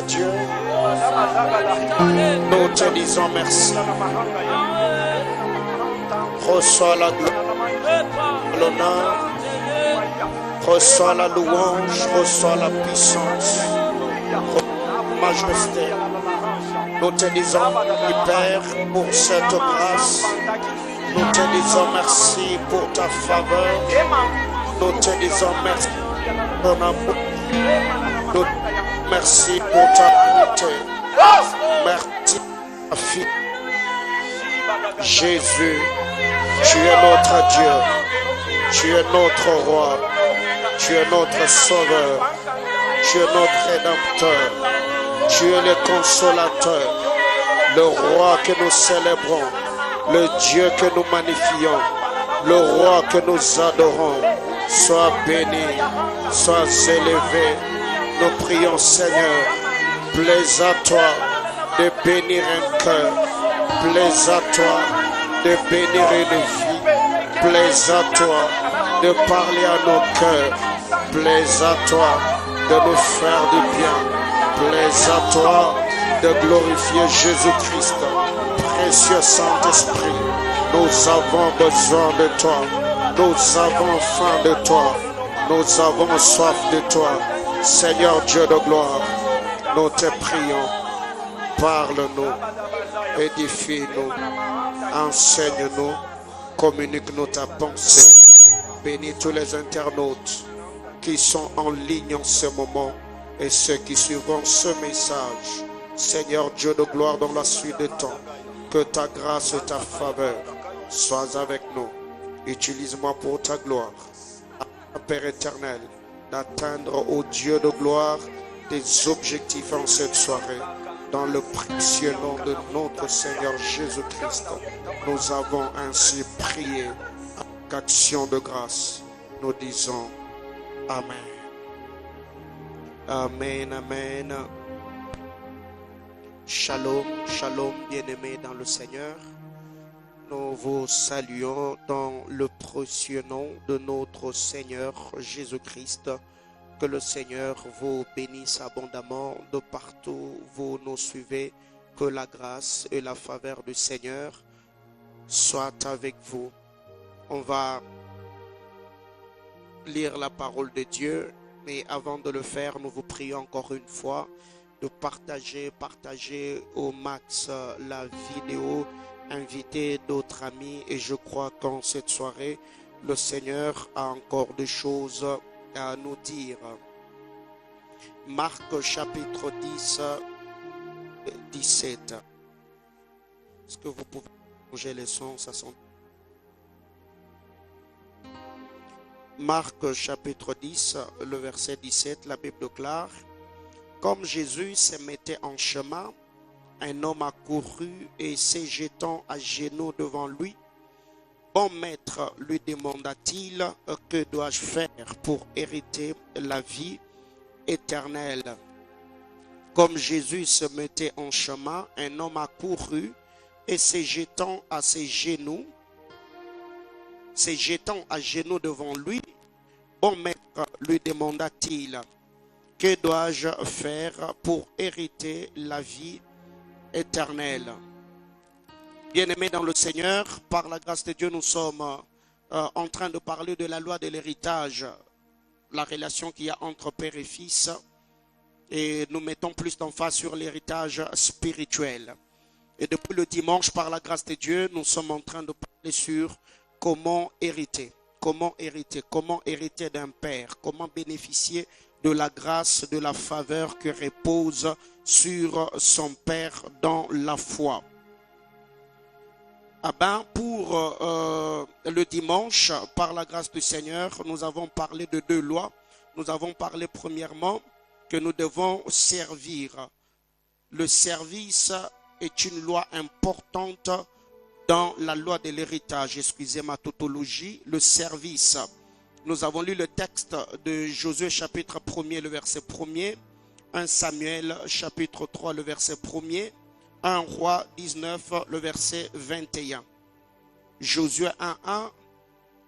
Dieu, nous te disons merci. Reçois la gloire, l'honneur, reçois la louange, reçois la puissance, reçois la majesté. Nous te disons merci, Père, pour cette grâce. Nous te disons merci pour ta faveur. Nous te disons merci pour ton amour. Nous te disons merci pour ta bonté. Merci pour ta fille. Jésus, tu es notre Dieu. Tu es notre roi. Tu es notre sauveur. Tu es notre rédempteur. Tu es le consolateur. Le roi que nous célébrons. Le Dieu que nous magnifions. Le roi que nous adorons. Sois béni. Sois élevé. Nous prions, Seigneur. Plaise à toi de bénir un cœur. Plaise à toi de bénir une vie. Plaise à toi de parler à nos cœurs. Plaise à toi de nous faire du bien. Plaise à toi de glorifier Jésus-Christ. Précieux Saint-Esprit, nous avons besoin de toi. Nous avons faim de toi. Nous avons soif de toi. Seigneur Dieu de gloire, nous te prions. Parle-nous, édifie-nous, enseigne-nous, communique-nous ta pensée. Bénis tous les internautes qui sont en ligne en ce moment et ceux qui suivront ce message. Seigneur Dieu de gloire, dans la suite des temps, que ta grâce et ta faveur soient avec nous. Utilise-moi pour ta gloire, Père éternel, d'atteindre au Dieu de gloire des objectifs en cette soirée. Dans le précieux nom de notre Seigneur Jésus-Christ, nous avons ainsi prié avec action de grâce. Nous disons Amen. Amen, Amen. Shalom, shalom, bien-aimés dans le Seigneur. Nous vous saluons dans le précieux nom de notre Seigneur Jésus-Christ. Que le Seigneur vous bénisse abondamment de partout où vous nous suivez. Que la grâce et la faveur du Seigneur soient avec vous. On va lire la parole de Dieu, mais avant de le faire, nous vous prions encore une fois de partager au max la vidéo, inviter d'autres amis, et je crois qu'en cette soirée, le Seigneur a encore des choses à nous dire. Marc chapitre 10, 17. Est-ce que vous pouvez changer les sons, ça sent... Marc chapitre 10, le verset 17, la Bible déclare: comme Jésus se mettait en chemin, un homme accourut et se jetant à genoux devant lui. Bon maître, lui demanda-t-il, que dois-je faire pour hériter la vie éternelle? Comme Jésus se mettait en chemin, un homme accourut et se jetant à genoux devant lui. Bon maître, lui demanda-t-il, que dois-je faire pour hériter la vie éternelle? Bien-aimés dans le Seigneur, par la grâce de Dieu, nous sommes en train de parler de la loi de l'héritage, la relation qu'il y a entre père et fils, et nous mettons plus d'emphase sur l'héritage spirituel. Et depuis le dimanche, par la grâce de Dieu, nous sommes en train de parler sur comment hériter d'un père, comment bénéficier de la grâce, de la faveur qui repose sur son père dans la foi. Pour le dimanche, par la grâce du Seigneur, nous avons parlé de deux lois. Nous avons parlé premièrement que nous devons servir. Le service est une loi importante dans la loi de l'héritage. Excusez ma tautologie. Le service. Nous avons lu le texte de Josué chapitre 1er, le verset 1er. 1 Samuel chapitre 3, le verset 1er. 1 Roi 19, le verset 21. Josué 1:1,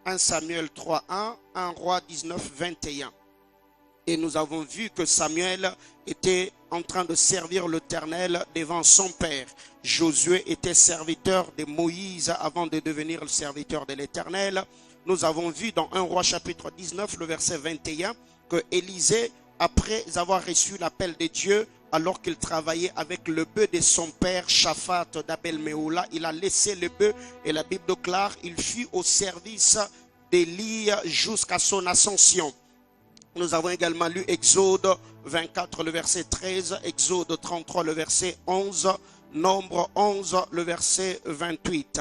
1 Samuel 3:1, 1 Roi 19, 21. Et nous avons vu que Samuel était en train de servir l'Éternel devant son père. Josué était serviteur de Moïse avant de devenir le serviteur de l'Éternel. Nous avons vu dans 1 Roi chapitre 19, le verset 21, que Élisée, après avoir reçu l'appel de Dieu, alors qu'il travaillait avec le bœuf de son père, Shaphat d'Abel Mehola. Il a laissé le bœuf et la Bible déclare, il fut au service d'Élie jusqu'à son ascension. Nous avons également lu Exode 24, le verset 13, Exode 33, le verset 11, Nombre 11, le verset 28.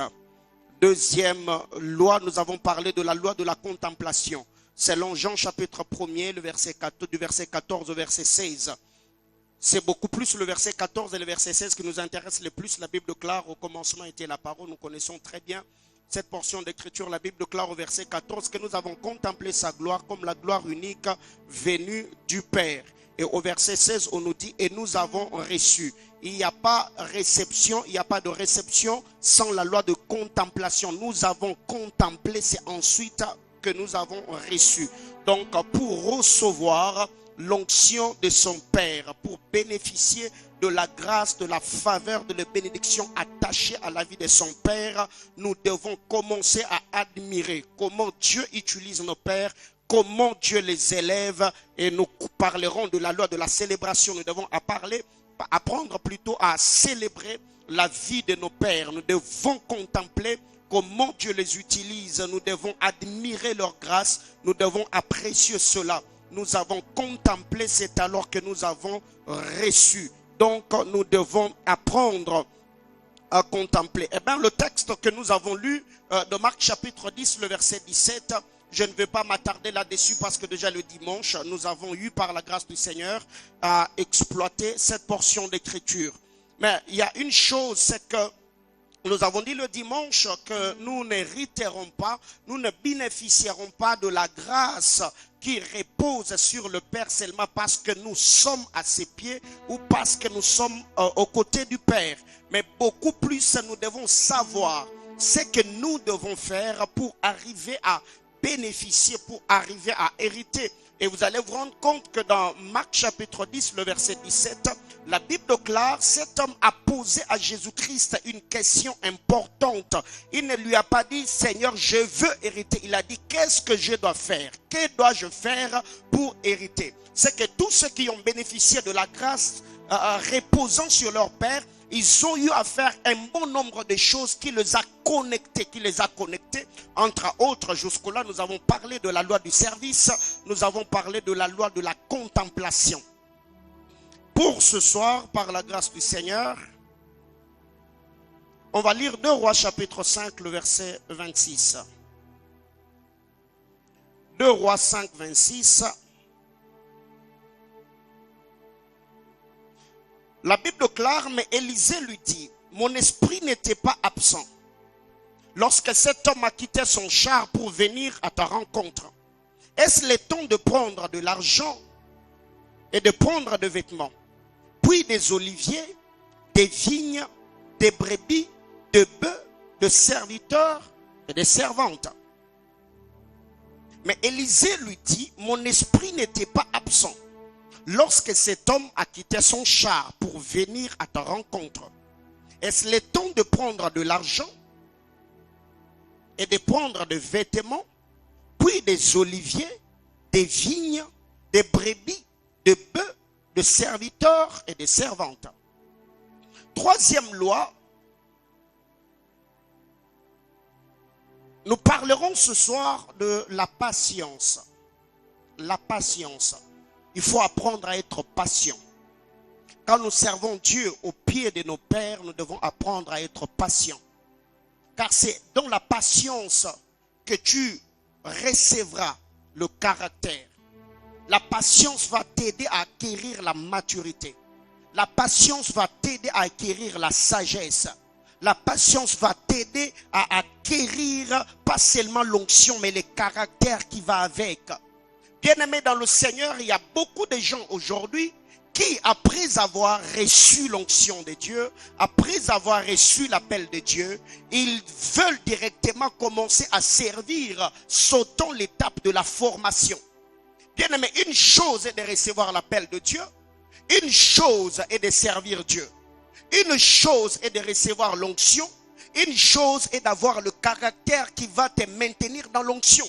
Deuxième loi, nous avons parlé de la loi de la contemplation. Selon Jean chapitre 1er, du verset 14 au verset 16. C'est beaucoup plus le verset 14 et le verset 16 qui nous intéressent le plus. La Bible déclare, au commencement était la parole, nous connaissons très bien cette portion d'écriture. La Bible déclare au verset 14 que nous avons contemplé sa gloire comme la gloire unique venue du Père. Et au verset 16, on nous dit, et nous avons reçu. Il n'y a pas réception, il n'y a pas de réception sans la loi de contemplation. Nous avons contemplé, c'est ensuite que nous avons reçu. Donc, pour recevoir l'onction de son Père, pour bénéficier de la grâce, de la faveur, de la bénédiction attachée à la vie de son Père, nous devons commencer à admirer comment Dieu utilise nos pères, comment Dieu les élève, et nous parlerons de la loi de la célébration. Nous devons apprendre plutôt à célébrer la vie de nos pères. Nous devons contempler comment Dieu les utilise. Nous devons admirer leur grâce. Nous devons apprécier cela. Nous avons contemplé, c'est alors que nous avons reçu. Donc, nous devons apprendre à contempler. Eh bien, le texte que nous avons lu de Marc chapitre 10, le verset 17, je ne vais pas m'attarder là-dessus parce que déjà le dimanche, nous avons eu par la grâce du Seigneur à exploiter cette portion d'écriture. Mais il y a une chose, c'est que nous avons dit le dimanche que nous n'hériterons pas, nous ne bénéficierons pas de la grâce qui repose sur le Père seulement parce que nous sommes à ses pieds ou parce que nous sommes aux côtés du Père. Mais beaucoup plus, nous devons savoir ce que nous devons faire pour arriver à bénéficier, pour arriver à hériter. Et vous allez vous rendre compte que dans Marc chapitre 10, le verset 17, la Bible déclare, cet homme a posé à Jésus-Christ une question importante. Il ne lui a pas dit, Seigneur, je veux hériter. Il a dit, qu'est-ce que je dois faire? Que dois-je faire pour hériter? C'est que tous ceux qui ont bénéficié de la grâce reposant sur leur Père, ils ont eu à faire un bon nombre de choses qui les a connectés, entre autres. Jusque-là, nous avons parlé de la loi du service, nous avons parlé de la loi de la contemplation. Pour ce soir, par la grâce du Seigneur, on va lire 2 Rois chapitre 5, le verset 26. 2 Rois 5, 26. La Bible déclare, mais Élisée lui dit, mon esprit n'était pas absent lorsque cet homme a quitté son char pour venir à ta rencontre. Est-ce le temps de prendre de l'argent et de prendre des vêtements, puis des oliviers, des vignes, des brebis, des bœufs, des serviteurs et des servantes? Mais Élisée lui dit, mon esprit n'était pas absent lorsque cet homme a quitté son char pour venir à ta rencontre. Est-ce le temps de prendre de l'argent et de prendre des vêtements, puis des oliviers, des vignes, des brebis, des bœufs, des serviteurs et des servantes? Troisième loi, nous parlerons ce soir de la patience. La patience. Il faut apprendre à être patient. Quand nous servons Dieu au pied de nos pères, nous devons apprendre à être patients. Car c'est dans la patience que tu recevras le caractère. La patience va t'aider à acquérir la maturité. La patience va t'aider à acquérir la sagesse. La patience va t'aider à acquérir pas seulement l'onction, mais le caractère qui va avec. Bien-aimés dans le Seigneur, il y a beaucoup de gens aujourd'hui qui, après avoir reçu l'onction de Dieu, après avoir reçu l'appel de Dieu, ils veulent directement commencer à servir, sautant l'étape de la formation. Bien-aimés, une chose est de recevoir l'appel de Dieu, une chose est de servir Dieu, une chose est de recevoir l'onction, une chose est d'avoir le caractère qui va te maintenir dans l'onction.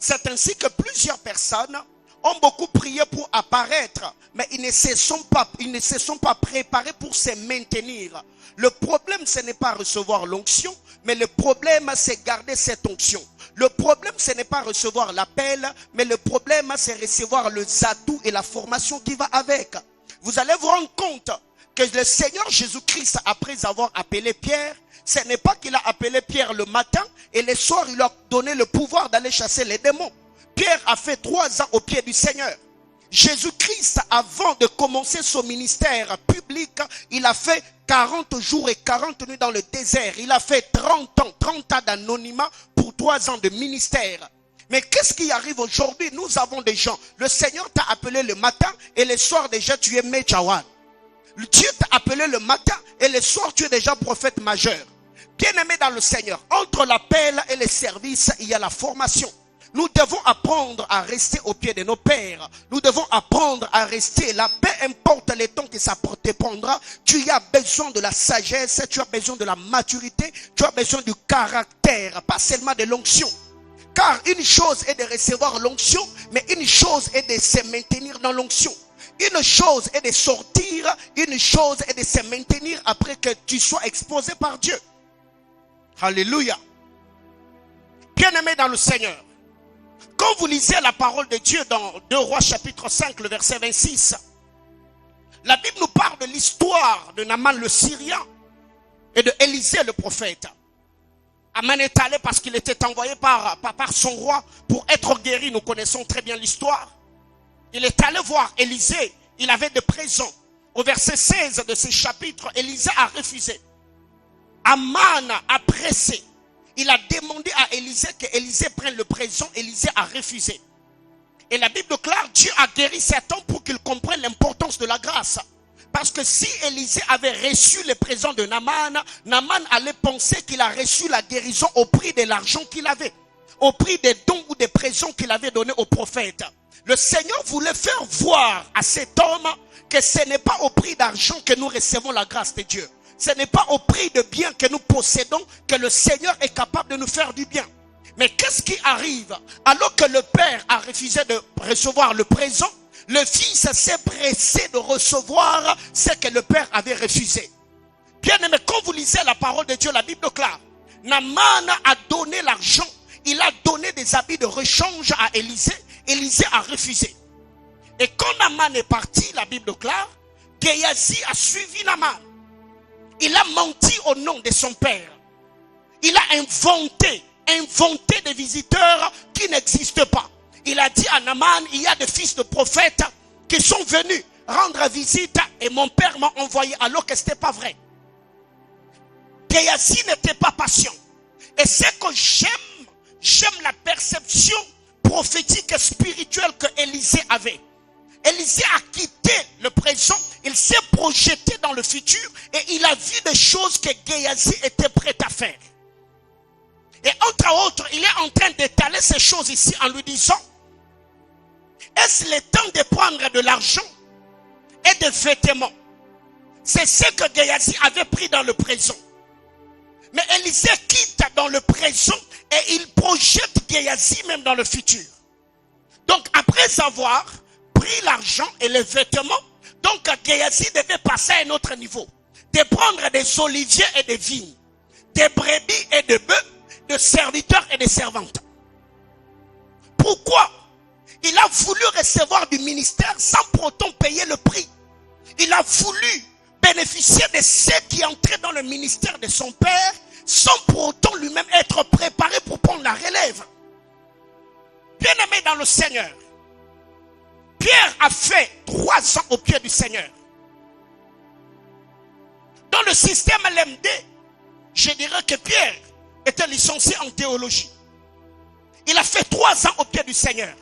C'est ainsi que plusieurs personnes ont beaucoup prié pour apparaître, mais ils ne se sont pas préparés pour se maintenir. Le problème, ce n'est pas recevoir l'onction, mais le problème, c'est garder cette onction. Le problème, ce n'est pas recevoir l'appel, mais le problème, c'est recevoir le atouts et la formation qui va avec. Vous allez vous rendre compte que le Seigneur Jésus-Christ, après avoir appelé Pierre, ce n'est pas qu'il a appelé Pierre le matin et le soir, il lui a donné le pouvoir d'aller chasser les démons. Pierre a fait 3 ans au pied du Seigneur. Jésus-Christ, avant de commencer son ministère public, il a fait 40 jours et 40 nuits dans le désert. Il a fait 30 ans d'anonymat pour 3 ans de ministère. Mais qu'est-ce qui arrive aujourd'hui? Nous avons des gens. Le Seigneur t'a appelé le matin et le soir déjà tu es Mechawan. Dieu t'a appelé le matin et le soir tu es déjà prophète majeur. Bien-aimé dans le Seigneur, entre l'appel et le service, il y a la formation. Nous devons apprendre à rester au pied de nos pères. Nous devons apprendre à rester là. Peu importe les temps que ça te prendra, tu as besoin de la sagesse, tu as besoin de la maturité, tu as besoin du caractère, pas seulement de l'onction. Car une chose est de recevoir l'onction, mais une chose est de se maintenir dans l'onction. Une chose est de sortir, une chose est de se maintenir après que tu sois exposé par Dieu. Alléluia. Bien-aimé dans le Seigneur, quand vous lisez la parole de Dieu dans 2 Rois chapitre 5, le verset 26, la Bible nous parle de l'histoire de Naaman le Syrien et de Élisée le prophète. Naaman est allé parce qu'il était envoyé par son roi pour être guéri. Nous connaissons très bien l'histoire. Il est allé voir Élisée. Il avait des présents. Au verset 16 de ce chapitre, Élisée a refusé. Naaman a pressé. Il a demandé à Élisée que Élisée prenne le présent. Élisée a refusé. Et la Bible déclare, Dieu a guéri cet homme pour qu'il comprenne l'importance de la grâce. Parce que si Élisée avait reçu le présent de Naaman, Naaman allait penser qu'il a reçu la guérison au prix de l'argent qu'il avait. Au prix des dons ou des présents qu'il avait donnés au prophète. Le Seigneur voulait faire voir à cet homme que ce n'est pas au prix d'argent que nous recevons la grâce de Dieu. Ce n'est pas au prix de biens que nous possédons que le Seigneur est capable de nous faire du bien. Mais qu'est-ce qui arrive? Alors que le Père a refusé de recevoir le présent, le Fils s'est pressé de recevoir ce que le Père avait refusé. Bien aimé, quand vous lisez la parole de Dieu, la Bible déclare, Naaman a donné l'argent, il a donné des habits de rechange à Élisée, Élisée a refusé. Et quand Naaman est parti, la Bible déclare, Géasi a suivi Naaman. Il a menti au nom de son père. Il a inventé des visiteurs qui n'existent pas. Il a dit à Naaman, il y a des fils de prophètes qui sont venus rendre visite et mon père m'a envoyé alors que ce n'était pas vrai. Géasi n'était pas patient. Et c'est que j'aime la perception prophétique et spirituelle que Élisée avait. Élisée a quitté le présent, il s'est projeté dans le futur et il a vu des choses que Géasi était prêt à faire. Et entre autres, il est en train d'étaler ces choses ici en lui disant, est-ce le temps de prendre de l'argent et des vêtements? C'est ce que Géasi avait pris dans le présent. Mais Élisée quitte dans le présent et il projette Géasi même dans le futur. Donc après avoir pris l'argent et les vêtements, donc Géasi devait passer à un autre niveau. De prendre des oliviers et des vignes, des brebis et des bœufs, de serviteurs et de servantes. Pourquoi? Il a voulu recevoir du ministère sans pour autant payer le prix. Il a voulu bénéficier de ce qui entrait dans le ministère de son père sans pour autant lui-même être préparé pour prendre la relève. Bien-aimé dans le Seigneur, Pierre a fait 3 ans au pied du Seigneur. Dans le système LMD, je dirais que Pierre était licencié en théologie. Il a fait 3 ans au pied du Seigneur.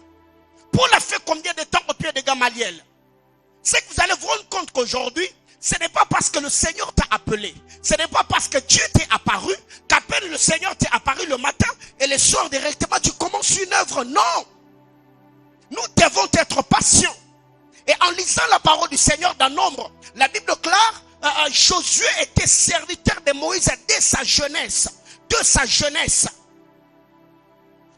Paul a fait combien de temps au pied de Gamaliel? C'est que vous allez vous rendre compte qu'aujourd'hui, ce n'est pas parce que le Seigneur t'a appelé, ce n'est pas parce que Dieu t'est apparu, qu'à peine le Seigneur t'est apparu le matin et le soir directement tu commences une œuvre. Non! Nous devons être patients. Et en lisant la parole du Seigneur dans Nombre, la Bible déclare, Josué était serviteur de Moïse dès sa jeunesse. De sa jeunesse.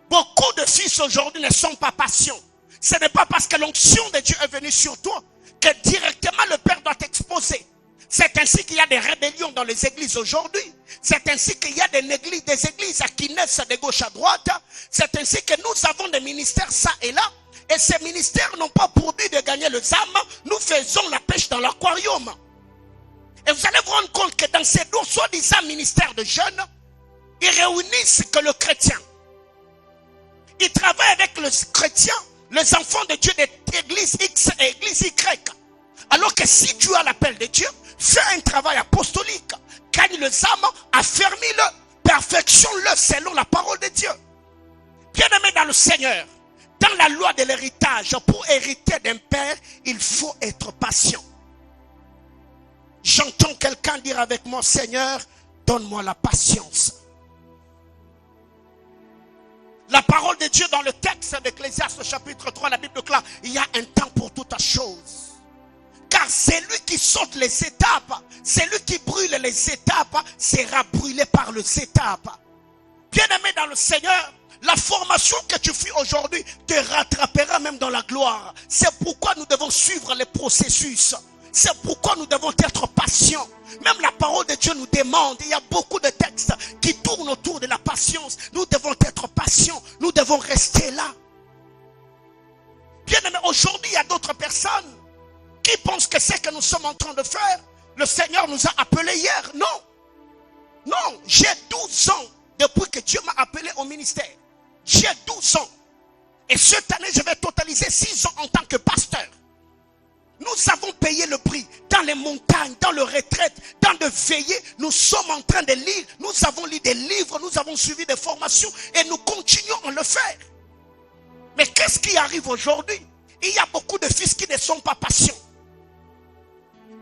Beaucoup de fils aujourd'hui ne sont pas patients. Ce n'est pas parce que l'onction de Dieu est venue sur toi que directement le Père doit t'exposer. C'est ainsi qu'il y a des rébellions dans les églises aujourd'hui. C'est ainsi qu'il y a des églises qui naissent de gauche à droite. C'est ainsi que nous avons des ministères ça et là. Et ces ministères n'ont pas pour but de gagner les âmes. Nous faisons la pêche dans l'aquarium. Et vous allez vous rendre compte que dans ces deux soi-disant ministères de jeunes, ils réunissent que le chrétien. Ils travaillent avec le chrétien, les enfants de Dieu d'église X et église Y. Alors que si tu as l'appel de Dieu, fais un travail apostolique. Gagne les âmes, affermis-le, perfectionne-le selon la parole de Dieu. Bien-aimé dans le Seigneur, dans la loi de l'héritage, pour hériter d'un père, il faut être patient. J'entends quelqu'un dire avec moi, Seigneur, donne-moi la patience. La parole de Dieu dans le texte d'Ecclésiaste chapitre 3, la Bible déclare, il y a un temps pour toute chose. Car celui qui saute les étapes, celui qui brûle les étapes, sera brûlé par les étapes. Bien-aimé dans le Seigneur, la formation que tu fais aujourd'hui te rattrapera même dans la gloire. C'est pourquoi nous devons suivre les processus. C'est pourquoi nous devons être patients. Même la parole de Dieu nous demande, il y a beaucoup de textes qui tournent autour de la patience. Nous devons être patients, nous devons rester là. Bien aimé, aujourd'hui il y a d'autres personnes qui pensent que c'est ce que nous sommes en train de faire, le Seigneur nous a appelés hier. Non, non, j'ai 12 ans depuis que Dieu m'a appelé au ministère. J'ai 12 ans. Et cette année, je vais totaliser 6 ans en tant que pasteur. Nous avons payé le prix dans les montagnes, dans le retraite, dans le veillées. Nous sommes en train de lire. Nous avons lu des livres, nous avons suivi des formations et nous continuons à le faire. Mais qu'est-ce qui arrive aujourd'hui? Il y a beaucoup de fils qui ne sont pas patients.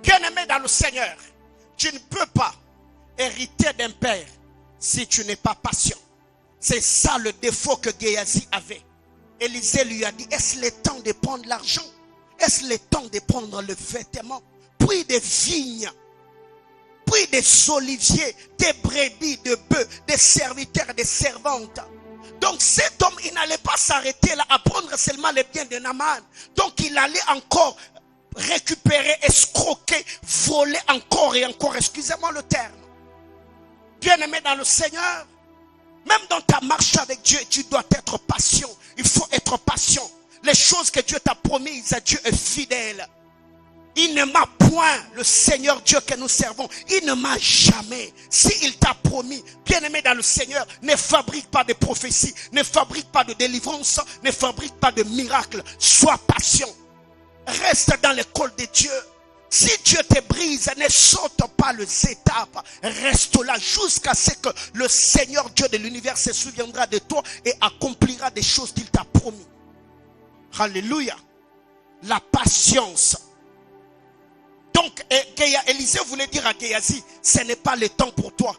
Bien-aimé dans le Seigneur, tu ne peux pas hériter d'un père si tu n'es pas patient. C'est ça le défaut que Géasi avait. Élisée lui a dit, est-ce le temps de prendre l'argent? Est-ce le temps de prendre le vêtement? Puis des vignes, puis des oliviers, des brebis, des bœufs, des serviteurs, des servantes. Donc cet homme, il n'allait pas s'arrêter là à prendre seulement les biens de Naaman. Donc il allait encore récupérer, escroquer, voler encore et encore. Excusez-moi le terme. Bien-aimé dans le Seigneur, même dans ta marche avec Dieu, tu dois être patient. Il faut être patient. Les choses que Dieu t'a promises, Dieu est fidèle. Il ne m'a point, le Seigneur Dieu que nous servons, il ne m'a jamais. S'il t'a promis, bien-aimé dans le Seigneur, ne fabrique pas de prophéties, ne fabrique pas de délivrance, ne fabrique pas de miracles. Sois patient. Reste dans l'école de Dieu. Si Dieu te brise, ne saute pas les étapes. Reste là jusqu'à ce que le Seigneur Dieu de l'univers se souviendra de toi et accomplira des choses qu'il t'a promis. Alléluia. La patience. Donc, Élisée voulait dire à Géasi, ce n'est pas le temps pour toi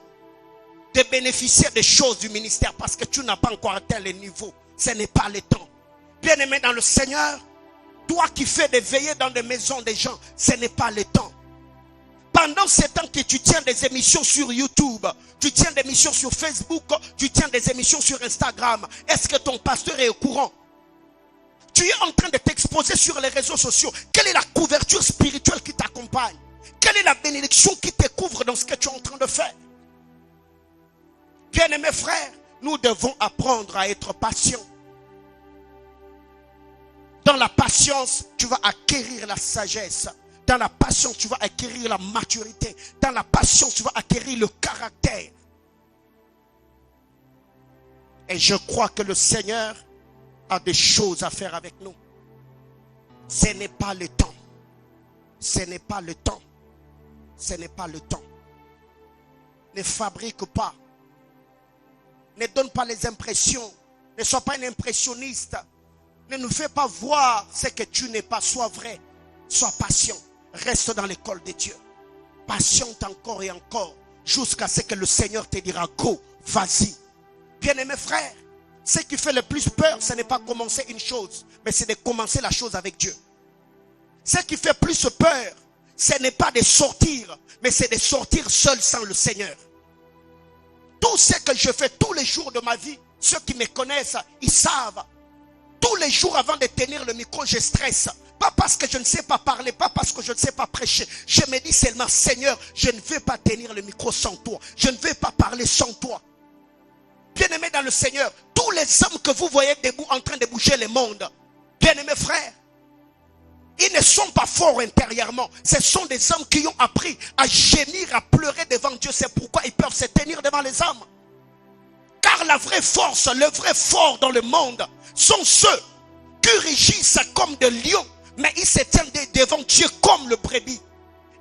de bénéficier des choses du ministère parce que tu n'as pas encore atteint le niveau. Ce n'est pas le temps. Bien-aimé dans le Seigneur, toi qui fais des veillées dans des maisons des gens, ce n'est pas le temps. Pendant ce temps que tu tiens des émissions sur YouTube, tu tiens des émissions sur Facebook, tu tiens des émissions sur Instagram, est-ce que ton pasteur est au courant? Tu es en train de t'exposer sur les réseaux sociaux. Quelle est la couverture spirituelle qui t'accompagne? Quelle est la bénédiction qui te couvre dans ce que tu es en train de faire? Bien-aimés frères, nous devons apprendre à être patients. Dans la patience, tu vas acquérir la sagesse. Dans la patience, tu vas acquérir la maturité. Dans la patience, tu vas acquérir le caractère. Et je crois que le Seigneur a des choses à faire avec nous. Ce n'est pas le temps. Ce n'est pas le temps. Ce n'est pas le temps. Ne fabrique pas. Ne donne pas les impressions. Ne sois pas un impressionniste. Ne nous fais pas voir ce que tu n'es pas. Sois vrai. Sois patient. Reste dans l'école de Dieu. Patiente encore et encore. Jusqu'à ce que le Seigneur te dira, go, vas-y. Bien-aimés frères, ce qui fait le plus peur, ce n'est pas commencer une chose, mais c'est de commencer la chose avec Dieu. Ce qui fait plus peur, ce n'est pas de sortir, mais c'est de sortir seul sans le Seigneur. Tout ce que je fais tous les jours de ma vie, ceux qui me connaissent, ils savent. Tous les jours avant de tenir le micro, je stresse. Pas parce que je ne sais pas parler, pas parce que je ne sais pas prêcher. Je me dis seulement, Seigneur, je ne veux pas tenir le micro sans toi. Je ne veux pas parler sans toi. Bien-aimés dans le Seigneur, tous les hommes que vous voyez debout en train de bouger le monde, bien-aimés frères, ils ne sont pas forts intérieurement. Ce sont des hommes qui ont appris à gémir, à pleurer devant Dieu. C'est pourquoi ils peuvent se tenir devant les hommes. Car la vraie force, le vrai fort dans le monde sont ceux qui rugissent comme des lions, mais ils se tiennent devant Dieu comme le brebis.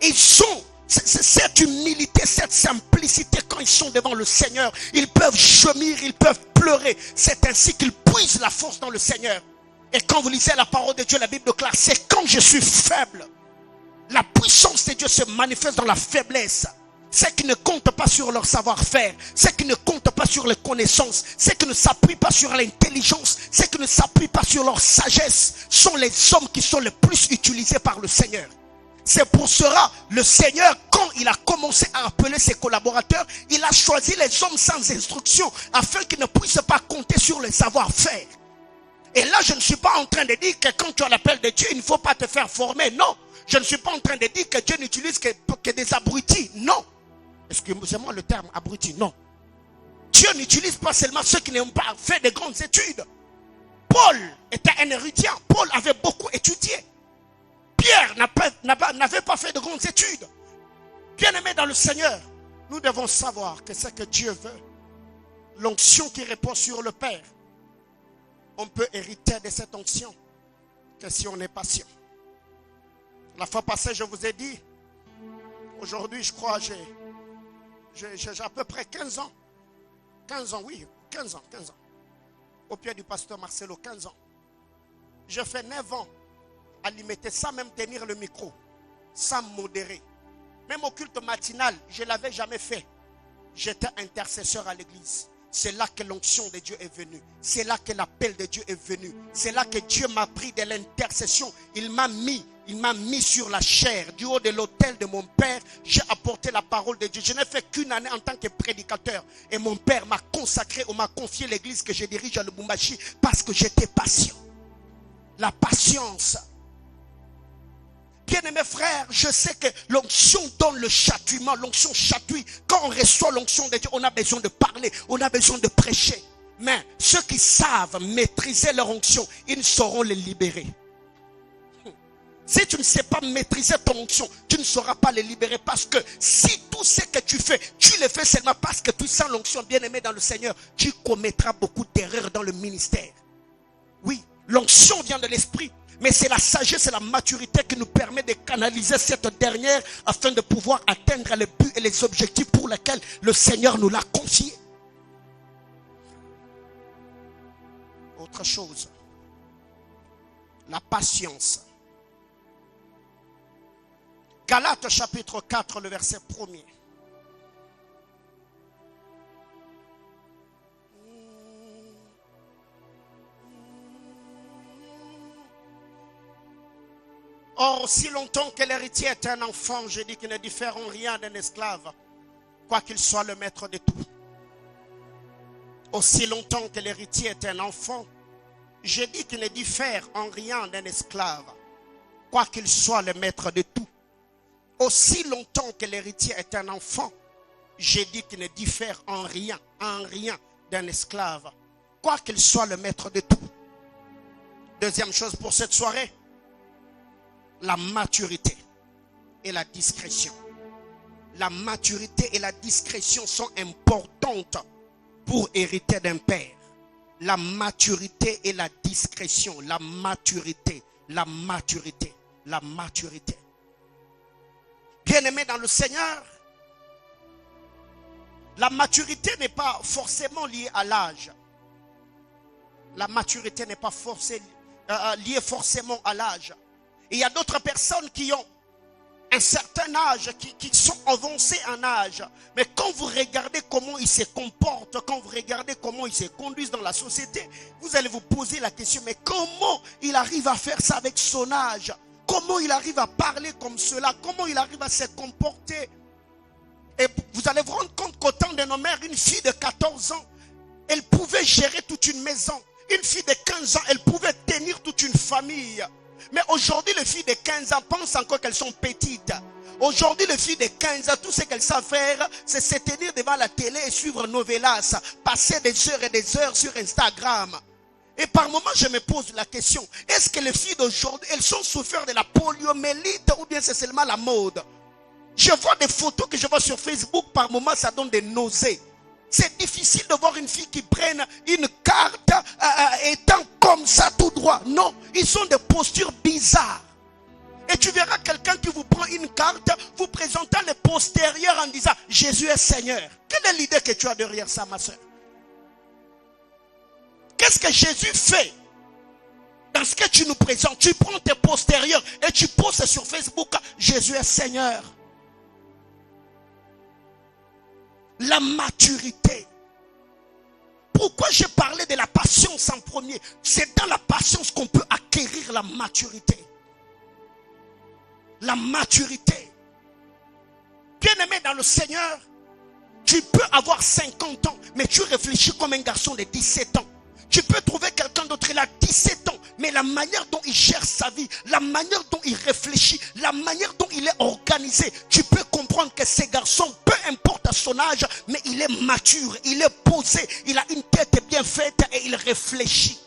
Ils sont cette humilité, cette simplicité quand ils sont devant le Seigneur. Ils peuvent gémir, ils peuvent pleurer. C'est ainsi qu'ils puisent la force dans le Seigneur. Et quand vous lisez la parole de Dieu, la Bible déclare, c'est quand je suis faible. La puissance de Dieu se manifeste dans la faiblesse. Ceux qui ne comptent pas sur leur savoir-faire, ceux qui ne comptent pas sur les connaissances, ceux qui ne s'appuient pas sur l'intelligence, ceux qui ne s'appuient pas sur leur sagesse, sont les hommes qui sont les plus utilisés par le Seigneur. C'est pour cela, le Seigneur, quand il a commencé à appeler ses collaborateurs, il a choisi les hommes sans instruction, afin qu'ils ne puissent pas compter sur le savoir-faire. Et là, je ne suis pas en train de dire que quand tu as l'appel de Dieu, il ne faut pas te faire former. Non. Je ne suis pas en train de dire que Dieu n'utilise que des abrutis. Non. Excusez-moi le terme abruti. Non. Dieu n'utilise pas seulement ceux qui n'ont pas fait de grandes études. Paul était un érudit. Paul avait beaucoup étudié. Pierre n'avait pas fait de grandes études. Bien-aimés dans le Seigneur, nous devons savoir que ce que Dieu veut, l'onction qui repose sur le Père, on peut hériter de cette onction que si on est patient. La fois passée, je vous ai dit, aujourd'hui, je crois, j'ai à peu près 15 ans. 15 ans, oui, 15 ans. Au pied du pasteur Marcelo, 15 ans. J'ai fait 9 ans à limiter, sans même tenir le micro, sans modérer. Même au culte matinal, je ne l'avais jamais fait. J'étais intercesseur à l'église. C'est là que l'onction de Dieu est venue. C'est là que l'appel de Dieu est venu. C'est là que Dieu m'a pris de l'intercession. Il m'a mis sur la chair. Du haut de l'autel de mon père, j'ai apporté la parole de Dieu. Je n'ai fait qu'une année en tant que prédicateur. Et mon père m'a consacré, ou m'a confié l'église que je dirige à Lubumbashi parce que j'étais patient. La patience. Bien-aimés frères, je sais que l'onction donne le châtiment, l'onction chatouille. Quand on reçoit l'onction de Dieu, on a besoin de parler, on a besoin de prêcher. Mais ceux qui savent maîtriser leur onction, ils sauront les libérer. Si tu ne sais pas maîtriser ton onction, tu ne sauras pas les libérer. Parce que si tout ce que tu fais, tu le fais seulement parce que tu sens l'onction, bien-aimé dans le Seigneur, tu commettras beaucoup d'erreurs dans le ministère. Oui, l'onction vient de l'esprit. Mais c'est la sagesse et la maturité qui nous permet de canaliser cette dernière afin de pouvoir atteindre les buts et les objectifs pour lesquels le Seigneur nous l'a confié. Autre chose, la patience. Galates chapitre 4, le verset 1er. Or, aussi longtemps que l'héritier est un enfant, je dis qu'il ne diffère en rien d'un esclave, quoiqu'il soit le maître de tout. Aussi longtemps que l'héritier est un enfant, je dis qu'il ne diffère en rien d'un esclave, quoiqu'il soit le maître de tout. Aussi longtemps que l'héritier est un enfant, je dis qu'il ne diffère en rien d'un esclave, quoiqu'il soit le maître de tout. Deuxième chose pour cette soirée, la maturité et la discrétion. La maturité et la discrétion sont importantes pour hériter d'un père. La maturité et la discrétion. La maturité. Bien-aimés dans le Seigneur, la maturité n'est pas forcément liée à l'âge. La maturité n'est pas liée forcément à l'âge. Il y a d'autres personnes qui ont un certain âge, qui sont avancés en âge. Mais quand vous regardez comment ils se comportent, quand vous regardez comment ils se conduisent dans la société, vous allez vous poser la question, mais comment il arrive à faire ça avec son âge? Comment il arrive à parler comme cela? Comment il arrive à se comporter? Et vous allez vous rendre compte qu'au temps de nos mères, une fille de 14 ans, elle pouvait gérer toute une maison. Une fille de 15 ans, elle pouvait tenir toute une famille. Mais aujourd'hui, les filles de 15 ans pensent encore qu'elles sont petites. Aujourd'hui, les filles de 15 ans, tout ce qu'elles savent faire, c'est se tenir devant la télé et suivre Novelas, passer des heures et des heures sur Instagram. Et par moments, je me pose la question, est-ce que les filles d'aujourd'hui, elles sont souffert de la poliomyélite ou bien c'est seulement la mode? Je vois des photos que je vois sur Facebook, par moments, ça donne des nausées. C'est difficile de voir une fille qui prenne une carte étant comme ça tout droit. Non, ils ont des postures bizarres. Et tu verras quelqu'un qui vous prend une carte, vous présentant les postérieurs en disant « Jésus est Seigneur ». Quelle est l'idée que tu as derrière ça, ma soeur? Qu'est-ce que Jésus fait dans ce que tu nous présentes? Tu prends tes postérieurs et tu postes sur Facebook « Jésus est Seigneur ». La maturité. Pourquoi j'ai parlé de la patience en premier? C'est dans la patience qu'on peut acquérir la maturité. La maturité. Bien-aimé dans le Seigneur, tu peux avoir 50 ans, mais tu réfléchis comme un garçon de 17 ans. Tu peux trouver quelqu'un d'autre, il a 17 ans, mais la manière dont il gère sa vie, la manière dont il réfléchit, la manière dont il est organisé, tu peux comprendre que ce garçon, peu importe à son âge, mais il est mature, il est posé, il a une tête bien faite et il réfléchit.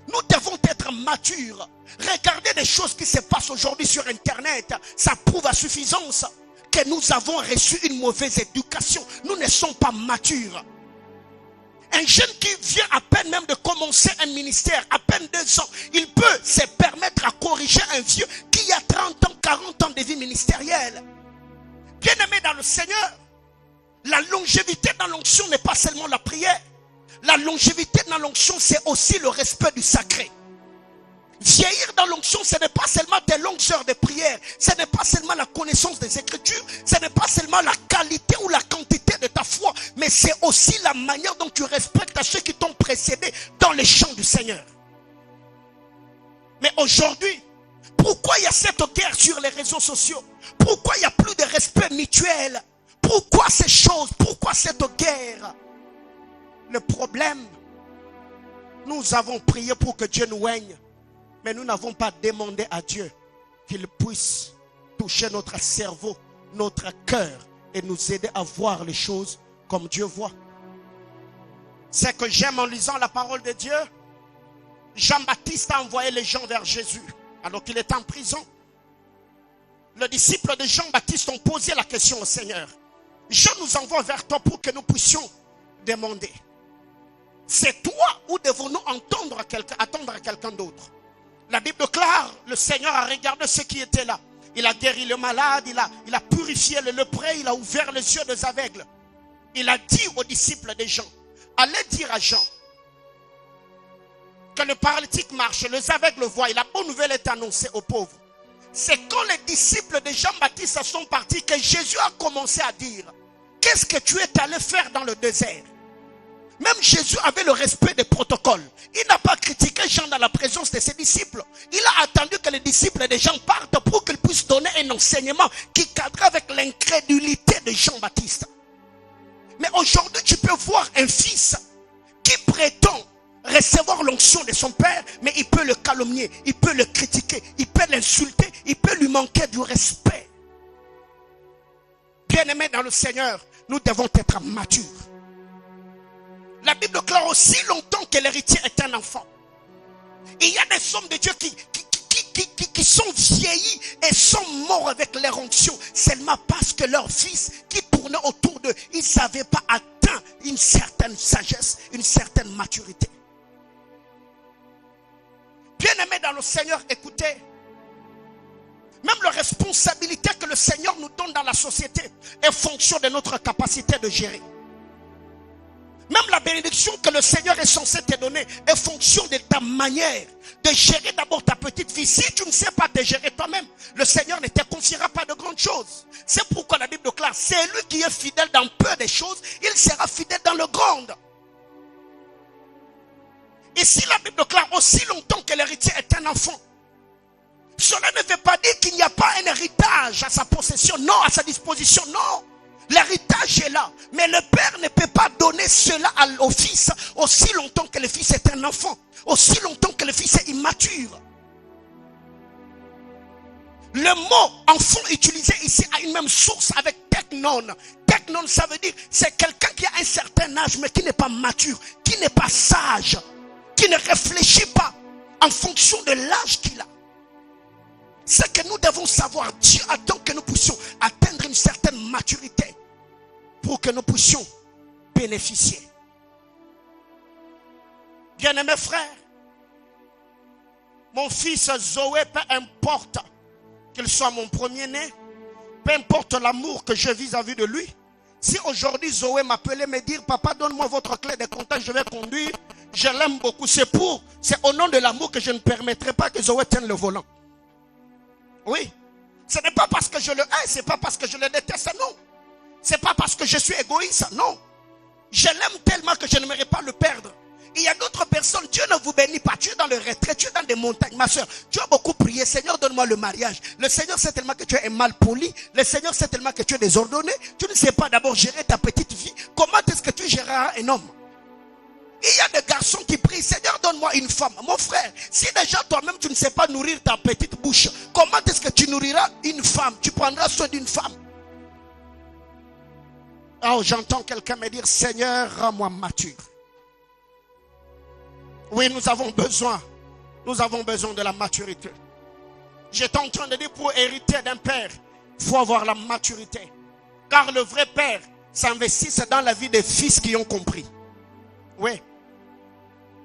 Nous devons être matures. Regardez les choses qui se passent aujourd'hui sur Internet, ça prouve à suffisance que nous avons reçu une mauvaise éducation. Nous ne sommes pas matures. Un jeune qui vient à peine même de commencer un ministère, à peine 2 ans, il peut se permettre à corriger un vieux qui a 30 ans, 40 ans de vie ministérielle. Bien-aimé dans le Seigneur, la longévité dans l'onction n'est pas seulement la prière. La longévité dans l'onction, c'est aussi le respect du sacré. Vieillir dans l'onction, ce n'est pas seulement tes longues heures de prière, ce n'est pas seulement la connaissance des Écritures, ce n'est pas seulement la qualité ou la quantité de ta foi, mais c'est aussi la manière dont tu respectes à ceux qui t'ont précédé dans les champs du Seigneur. Mais aujourd'hui, pourquoi il y a cette guerre sur les réseaux sociaux? Pourquoi il n'y a plus de respect mutuel? Pourquoi ces choses? Pourquoi cette guerre? Le problème, nous avons prié pour que Dieu nous règne. Mais nous n'avons pas demandé à Dieu qu'il puisse toucher notre cerveau, notre cœur et nous aider à voir les choses comme Dieu voit. C'est que j'aime en lisant la parole de Dieu. Jean-Baptiste a envoyé les gens vers Jésus alors qu'il est en prison. Les disciples de Jean-Baptiste ont posé la question au Seigneur. Je nous envoie vers toi pour que nous puissions demander. C'est toi ou devons-nous attendre quelqu'un d'autre? La Bible déclare, le Seigneur a regardé ceux qui étaient là. Il a guéri le malade, il a purifié le lépreux, il a ouvert les yeux des aveugles. Il a dit aux disciples de Jean, allez dire à Jean que le paralytique marche, les aveugles voient, et la bonne nouvelle est annoncée aux pauvres. C'est quand les disciples de Jean-Baptiste sont partis que Jésus a commencé à dire, qu'est-ce que tu es allé faire dans le désert? Même Jésus avait le respect des protocoles. Il n'a pas critiqué Jean dans la présence de ses disciples. Il a attendu que les disciples de Jean partent pour qu'ils puissent donner un enseignement qui cadre avec l'incrédulité de Jean-Baptiste. Mais aujourd'hui, tu peux voir un fils qui prétend recevoir l'onction de son père, mais il peut le calomnier, il peut le critiquer, il peut l'insulter, il peut lui manquer du respect. Bien-aimés dans le Seigneur, nous devons être matures. La Bible déclare aussi longtemps que l'héritier est un enfant. Il y a des hommes de Dieu qui sont vieillis et sont morts avec leur onction seulement parce que leurs fils qui tournaient autour d'eux, ils n'avaient pas atteint une certaine sagesse, une certaine maturité. Bien-aimés dans le Seigneur, écoutez, même la responsabilité que le Seigneur nous donne dans la société est fonction de notre capacité de gérer. Même la bénédiction que le Seigneur est censé te donner est fonction de ta manière de gérer d'abord ta petite vie. Si tu ne sais pas te gérer toi-même, le Seigneur ne te confiera pas de grandes choses. C'est pourquoi la Bible déclare, c'est lui qui est fidèle dans peu de choses, il sera fidèle dans le grand. Et si la Bible déclare aussi longtemps que l'héritier est un enfant, cela ne veut pas dire qu'il n'y a pas un héritage à sa possession, non, à sa disposition, non. L'héritage est là, mais le père ne peut pas donner cela au fils, aussi longtemps que le fils est un enfant, aussi longtemps que le fils est immature. Le mot enfant utilisé ici a une même source avec teknon. Teknon, ça veut dire c'est quelqu'un qui a un certain âge mais qui n'est pas mature, qui n'est pas sage, qui ne réfléchit pas en fonction de l'âge qu'il a. C'est que nous devons savoir, Dieu attend que nous puissions atteindre une certaine maturité pour que nous puissions bénéficier. Bien-aimés frères, mon fils Zoé, peu importe qu'il soit mon premier-né, peu importe l'amour que j'ai vis-à-vis de lui, si aujourd'hui Zoé m'appelait me dire, papa, donne-moi votre clé de contact, je vais conduire, je l'aime beaucoup, c'est au nom de l'amour que je ne permettrai pas que Zoé tienne le volant. Oui, ce n'est pas parce que je le hais, ce n'est pas parce que je le déteste, non. Ce n'est pas parce que je suis égoïste, non. Je l'aime tellement que je n'aimerais pas le perdre. Il y a d'autres personnes, Dieu ne vous bénit pas, tu es dans le retrait, tu es dans des montagnes. Ma soeur, tu as beaucoup prié, Seigneur donne-moi le mariage. Le Seigneur sait tellement que tu es mal poli, le Seigneur sait tellement que tu es désordonné. Tu ne sais pas d'abord gérer ta petite vie. Comment est-ce que tu géreras un homme? Il y a des garçons qui prient, Seigneur donne-moi une femme. Mon frère, si déjà toi-même tu ne sais pas nourrir ta petite bouche, comment est-ce que tu nourriras une femme? Tu prendras soin d'une femme. Alors j'entends quelqu'un me dire, Seigneur rends-moi mature. Oui, nous avons besoin de la maturité. J'étais en train de dire, pour hériter d'un père, il faut avoir la maturité. Car le vrai père s'investit dans la vie des fils qui ont compris. Oui.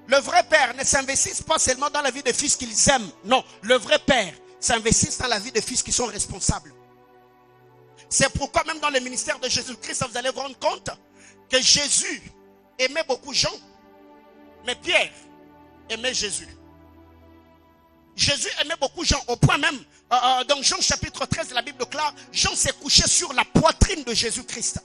Le vrai père ne s'investit pas seulement dans la vie des fils qu'ils aiment. Non, le vrai père s'investit dans la vie des fils qui sont responsables. C'est pourquoi même dans le ministère de Jésus-Christ, vous allez vous rendre compte que Jésus aimait beaucoup Jean, mais Pierre aimait Jésus. Jésus aimait beaucoup Jean, au point même, dans Jean chapitre 13 de la Bible déclare, Jean s'est couché sur la poitrine de Jésus-Christ.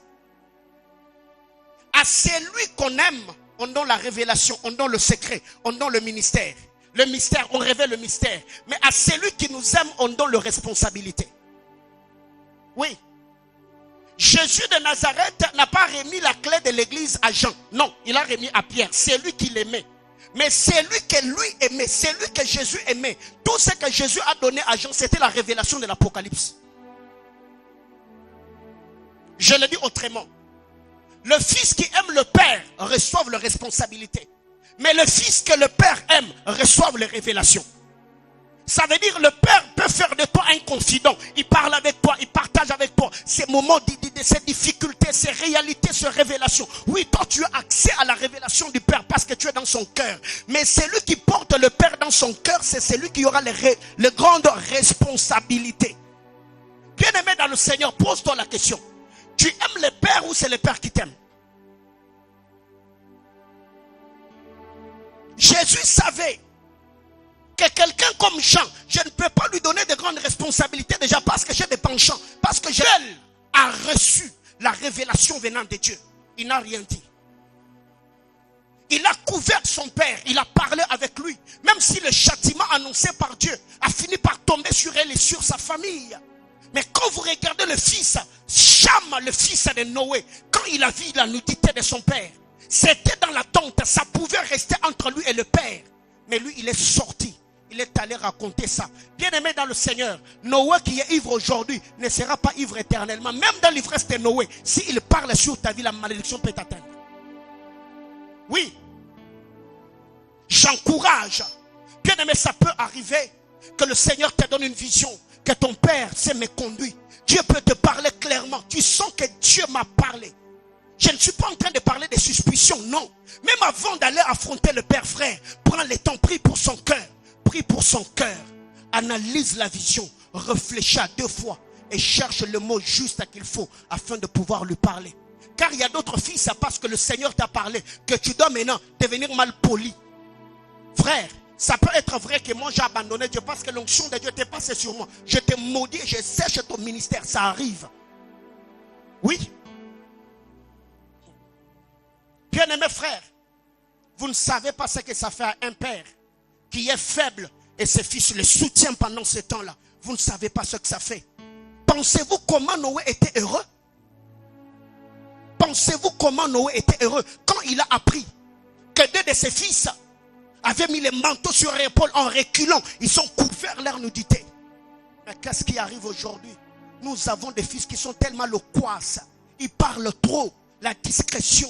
À celui qu'on aime, on donne la révélation, on donne le secret, on donne le ministère. Le mystère, on révèle le mystère. Mais à celui qui nous aime, on donne la responsabilité. Oui. Jésus de Nazareth n'a pas remis la clé de l'église à Jean. Non, il a remis à Pierre. C'est lui qui l'aimait. Mais c'est lui que lui aimait. C'est lui que Jésus aimait. Tout ce que Jésus a donné à Jean, c'était la révélation de l'Apocalypse. Je le dis autrement. Le fils qui aime le père reçoit la responsabilité. Mais le fils que le père aime reçoit les révélations. Ça veut dire le père peut faire de toi un confident. Il parle avec toi, il partage avec toi ces moments, ces difficultés, ces réalités, ces révélations. Oui, toi tu as accès à la révélation du père parce que tu es dans son cœur. Mais celui qui porte le père dans son cœur, c'est celui qui aura les grandes responsabilités. Bien-aimé dans le Seigneur, pose-toi la question. Tu aimes le père ou c'est le père qui t'aime? Jésus savait que quelqu'un comme Jean, je ne peux pas lui donner de grandes responsabilités déjà parce que j'ai des penchants, parce que Jean a reçu la révélation venant de Dieu. Il n'a rien dit. Il a couvert son père, il a parlé avec lui, même si le châtiment annoncé par Dieu a fini par tomber sur elle et sur sa famille. Mais quand vous regardez le fils, Cham, le fils de Noé, quand il a vu la nudité de son père, c'était dans la tente, ça pouvait rester entre lui et le père. Mais lui, il est sorti. Il est allé raconter ça. Bien-aimé dans le Seigneur, Noé qui est ivre aujourd'hui ne sera pas ivre éternellement. Même dans l'ivresse de Noé, s'il parle sur ta vie, la malédiction peut t'atteindre. Oui. J'encourage. Bien-aimé, ça peut arriver que le Seigneur te donne une vision, que ton père s'est méconduit. Dieu peut te parler clairement. Tu sens que Dieu m'a parlé. Je ne suis pas en train de parler des suspicions, non. Même avant d'aller affronter le père frère, prends le temps, prie pour son cœur. Prie pour son cœur. Analyse la vision. Réfléchis à 2 fois. Et cherche le mot juste qu'il faut afin de pouvoir lui parler. Car il y a d'autres filles, c'est parce que le Seigneur t'a parlé que tu dois maintenant devenir mal poli. Frère, ça peut être vrai que moi j'ai abandonné Dieu parce que l'onction de Dieu t'est passée sur moi. Je te maudis et je sèche ton ministère. Ça arrive. Oui. Bien-aimés frères, vous ne savez pas ce que ça fait à un père qui est faible et ses fils le soutiennent pendant ce temps-là. Vous ne savez pas ce que ça fait. Pensez-vous comment Noé était heureux? Pensez-vous comment Noé était été heureux quand il a appris que 2 de ses fils avaient mis les manteaux sur leur épaule en reculant. Ils ont couvert leur nudité. Mais qu'est-ce qui arrive aujourd'hui? Nous avons des fils qui sont tellement loquaces. Ils parlent trop. La discrétion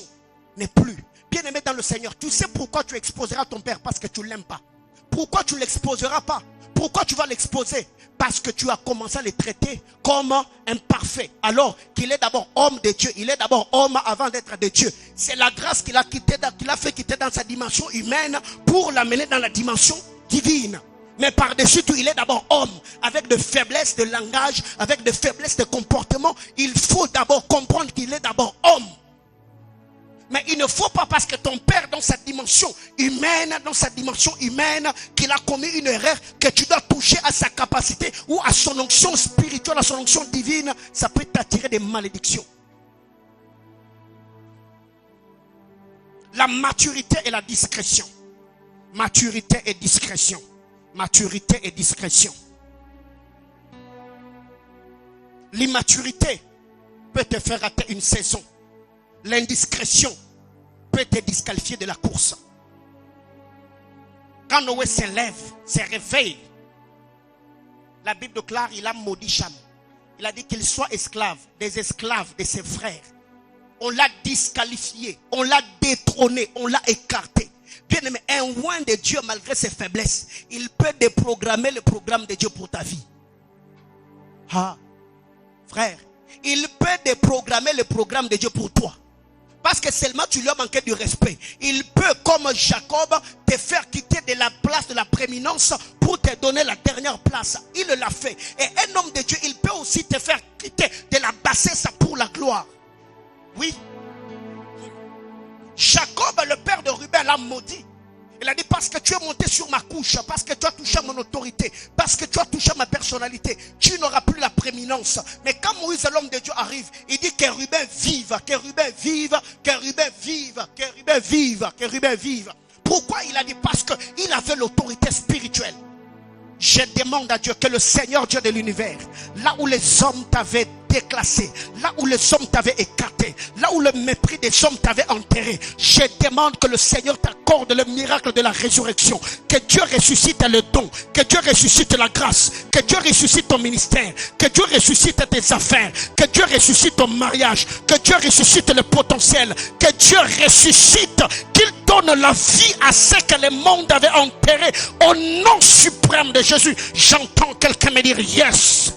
n'est plus. Bien-aimé dans le Seigneur, tu sais pourquoi tu exposeras ton père? Parce que tu ne l'aimes pas. Pourquoi tu ne l'exposeras pas? Pourquoi tu vas l'exposer? Parce que tu as commencé à le traiter comme imparfait. Alors qu'il est d'abord homme de Dieu. Il est d'abord homme avant d'être de Dieu. C'est la grâce qu'il a fait quitter dans sa dimension humaine pour l'amener dans la dimension divine. Mais par-dessus tout, il est d'abord homme, avec de faiblesses de langage, avec de faiblesses de comportement. Il faut d'abord comprendre qu'il est d'abord homme. Mais il ne faut pas parce que ton père dans sa dimension humaine, qu'il a commis une erreur, que tu dois toucher à sa capacité ou à son onction spirituelle, à son onction divine. Ça peut t'attirer des malédictions. La maturité et la discrétion. Maturité et discrétion. Maturité et discrétion. L'immaturité peut te faire rater une saison. L'indiscrétion peut te disqualifier de la course. Quand Noé se lève, se réveille, la Bible déclare, il a maudit Cham. Il a dit qu'il soit esclave, des esclaves de ses frères. On l'a disqualifié, on l'a détrôné, on l'a écarté. Bien aimé, un oint de Dieu, malgré ses faiblesses, il peut déprogrammer le programme de Dieu pour ta vie. Ah, frère, il peut déprogrammer le programme de Dieu pour toi. Parce que seulement tu lui as manqué du respect. Il peut, comme Jacob, te faire quitter de la place de la prééminence pour te donner la dernière place. Il l'a fait. Et un homme de Dieu, il peut aussi te faire quitter de la bassesse pour la gloire. Oui. Jacob, le père de Ruben, l'a maudit. Il a dit, parce que tu es monté sur ma couche, parce que tu as touché à mon autorité, parce que tu as touché à ma personnalité, tu n'auras plus la prééminence. Mais quand Moïse, l'homme de Dieu, arrive, il dit que Ruben vive, que Ruben vive, que Ruben vive, que Ruben vive, que Ruben vive. Pourquoi il a dit? Parce qu'il avait l'autorité spirituelle. Je demande à Dieu que le Seigneur Dieu de l'univers, là où les hommes t'avaient déclassé, là où les hommes t'avaient écarté, là où le mépris des hommes t'avait enterré, je demande que le Seigneur t'accorde le miracle de la résurrection, que Dieu ressuscite le don, que Dieu ressuscite la grâce, que Dieu ressuscite ton ministère, que Dieu ressuscite tes affaires, que Dieu ressuscite ton mariage, que Dieu ressuscite le potentiel, que Dieu ressuscite, qu'il donne la vie à ce que le monde avait enterré au nom suprême de Jésus. J'entends quelqu'un me dire yes.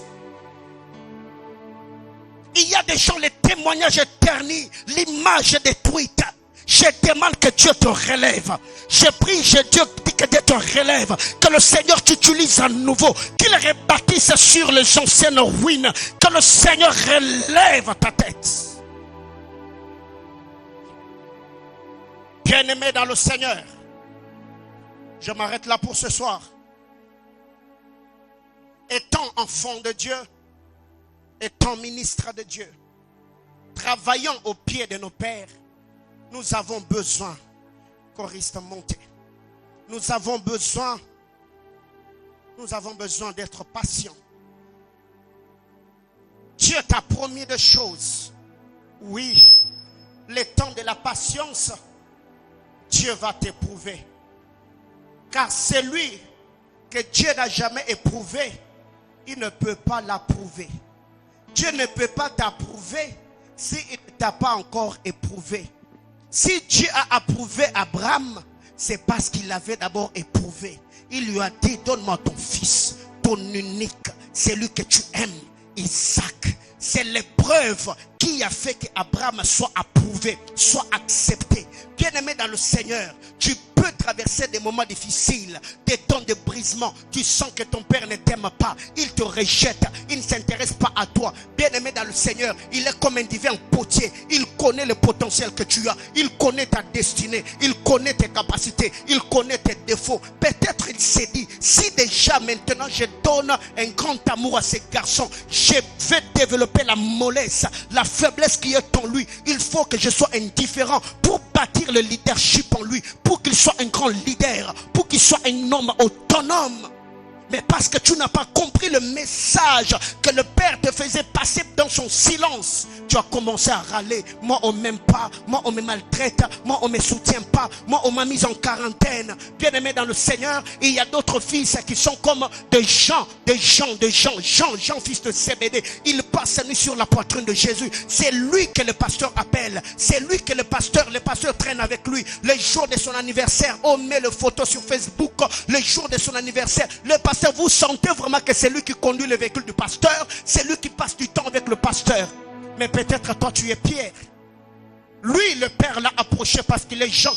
Il y a des gens, les témoignages éternis, l'image détruite. Je demande que Dieu te relève. Je prie, Dieu que Dieu te relève. Que le Seigneur t'utilise à nouveau. Qu'il rebâtisse sur les anciennes ruines. Que le Seigneur relève ta tête. Bien-aimé dans le Seigneur, je m'arrête là pour ce soir. Étant enfant de Dieu, étant ministre de Dieu, travaillant au pied de nos pères, nous avons besoin, choriste monté, nous avons besoin d'être patients. Dieu t'a promis des choses. Oui, le temps de la patience, Dieu va t'éprouver. Car celui que Dieu n'a jamais éprouvé, il ne peut pas l'approuver. Dieu ne peut pas t'approuver s'il ne t'a pas encore éprouvé. Si Dieu a approuvé Abraham, c'est parce qu'il l'avait d'abord éprouvé. Il lui a dit, donne-moi ton fils, ton unique, celui que tu aimes, Isaac. C'est l'épreuve qui a fait qu'Abraham soit approuvé, soit accepté. Bien-aimé dans le Seigneur, tu peux traverser des moments difficiles, des temps de brisement. Tu sens que ton père ne t'aime pas, il te rejette, il ne s'intéresse pas à toi. Bien-aimé dans le Seigneur, il est comme un divin potier. Il connaît le potentiel que tu as, il connaît ta destinée, il connaît tes capacités, il connaît tes défauts. Peut-être il s'est dit, si déjà maintenant je donne un grand amour à ces garçons, je vais développer la mollesse, la faiblesse qui est en lui. Il faut que je sois indifférent pour bâtir le leadership en lui, pour qu'il soit un grand leader, pour qu'il soit un homme autonome. Mais parce que tu n'as pas compris le message que le Père te faisait passer dans son silence, tu as commencé à râler. Moi on m'aime pas, moi on me maltraite, moi on me soutient pas, moi on m'a mis en quarantaine. Bien aimé dans le Seigneur, il y a d'autres fils qui sont comme Jean, fils de Zébédée. Il passe sa nuit sur la poitrine de Jésus. C'est lui que le pasteur appelle. C'est lui que le pasteur traîne avec lui. Le jour de son anniversaire, on met le photo sur Facebook. Le jour de son anniversaire, le pasteur, vous sentez vraiment que c'est lui qui conduit le véhicule du pasteur. C'est lui qui passe du temps avec le pasteur. Mais peut-être toi tu es Pierre. Lui le Père l'a approché parce qu'il est Jean.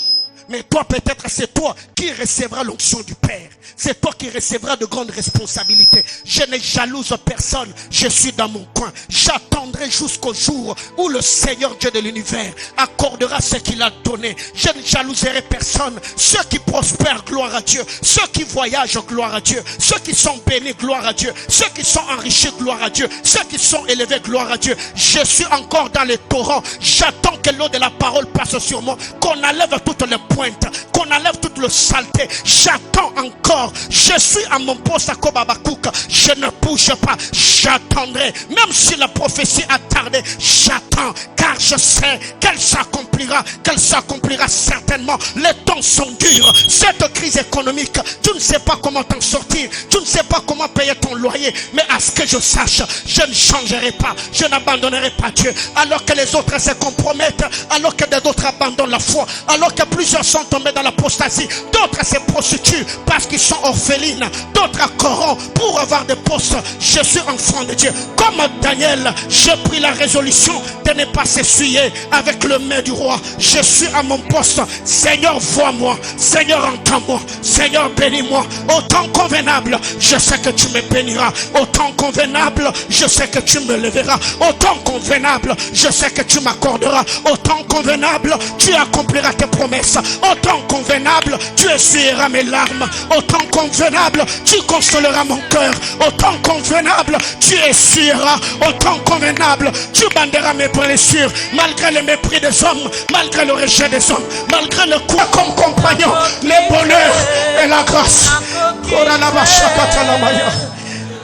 Mais toi peut-être c'est toi qui recevras l'onction du Père. C'est toi qui recevras de grandes responsabilités. Je ne jalouse personne. Je suis dans mon coin. J'attendrai jusqu'au jour où le Seigneur Dieu de l'univers accordera ce qu'il a donné. Je ne jalouserai personne. Ceux qui prospèrent, gloire à Dieu. Ceux qui voyagent, gloire à Dieu. Ceux qui sont bénis, gloire à Dieu. Ceux qui sont enrichis, gloire à Dieu. Ceux qui sont élevés, gloire à Dieu. Je suis encore dans les torrents. J'attends que l'eau de la parole passe sur moi. Qu'on enlève toutes les pointes. Qu'on enlève toute le saleté. J'attends encore. Je suis à mon poste à Kobabakouk. Je ne bouge pas. J'attendrai. Même si la prophétie a tardé, j'attends. Car je sais qu'elle s'accomplira. Qu'elle s'accomplira certainement. Les temps sont durs. Cette crise économique, tu ne sais pas comment t'en sortir. Tu ne sais pas comment payer ton loyer. Mais à ce que je sache, je ne changerai pas. Je n'abandonnerai pas Dieu. Alors que les autres se compromettent. Alors que d'autres abandonnent la foi. Alors que plusieurs sont tombés dans l'apostasie. D'autres se prostituent parce qu'ils sont orphelines. D'autres corrompent pour avoir des postes. Je suis enfant de Dieu. Comme Daniel, j'ai pris la résolution de ne pas s'essuyer avec le main du roi. Je suis à mon poste. Seigneur, vois-moi. Seigneur, entends-moi. Seigneur, bénis-moi. Au temps convenable, je sais que tu me béniras. Au temps convenable, je sais que tu me leveras. Au temps convenable, je sais que tu m'accorderas. Au temps convenable, tu accompliras tes promesses. Au temps convenable, tu essuieras mes larmes. Au temps convenable, tu consoleras mon cœur. Au temps convenable, tu essuieras. Au temps convenable, tu banderas mes blessures. Malgré le mépris des hommes, malgré le rejet des hommes, malgré le coup comme compagnon, le bonheur et la grâce.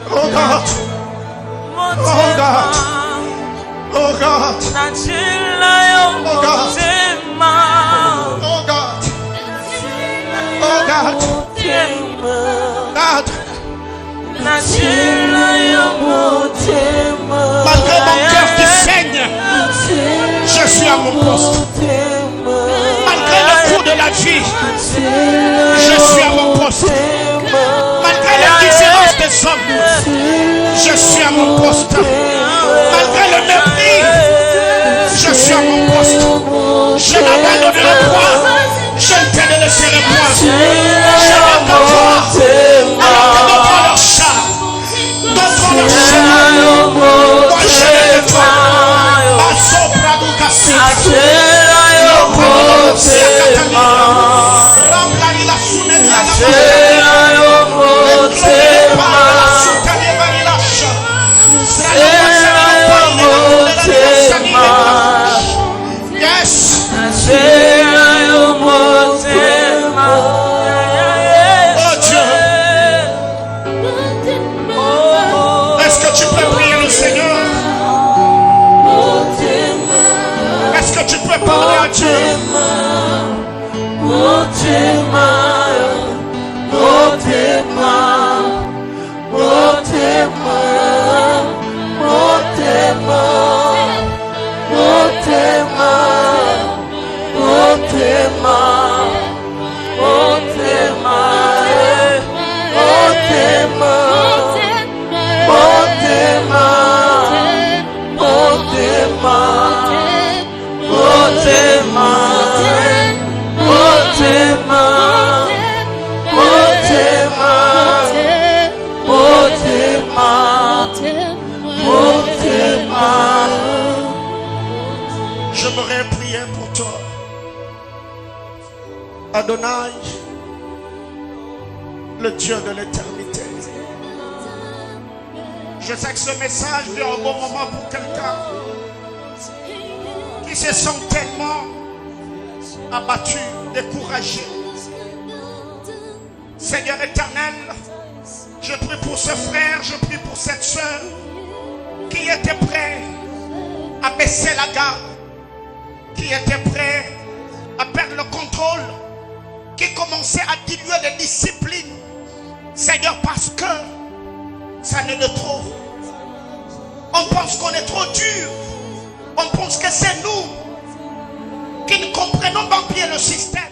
Oh God. Oh God. Oh God. Oh God. Oh God. Oh God. God. Malgré mon cœur qui saigne, je suis à mon poste. Malgré le coup de la vie, je suis à mon poste. Malgré les différences des hommes, je suis à mon poste. Malgré le mépris, je suis à mon poste. Je n'abandonnerai point. Je ne te laisserai point. Je vais te voir. Alors que d'autres leur char, d'autres leur chemin, moi je vais te voir. Ma sopra du cassita. Rambla la suneta yes. Oh Dieu. Est-ce que tu peux prier le Seigneur? Est-ce que tu peux parler à Dieu? J'aimerais prier pour toi. Adonai, le Dieu de l'éternité. Je sais que ce message vient au bon moment pour quelqu'un qui se sent tellement abattu, découragé. Seigneur éternel, Je prie pour ce frère, je prie pour cette soeur qui était prêt à baisser la garde, qui était prêt à perdre le contrôle, qui commençait à diluer les disciplines. Seigneur, parce que ça n'est de trop. On pense qu'on est trop dur. On pense que c'est nous qui ne comprenons pas bien le système.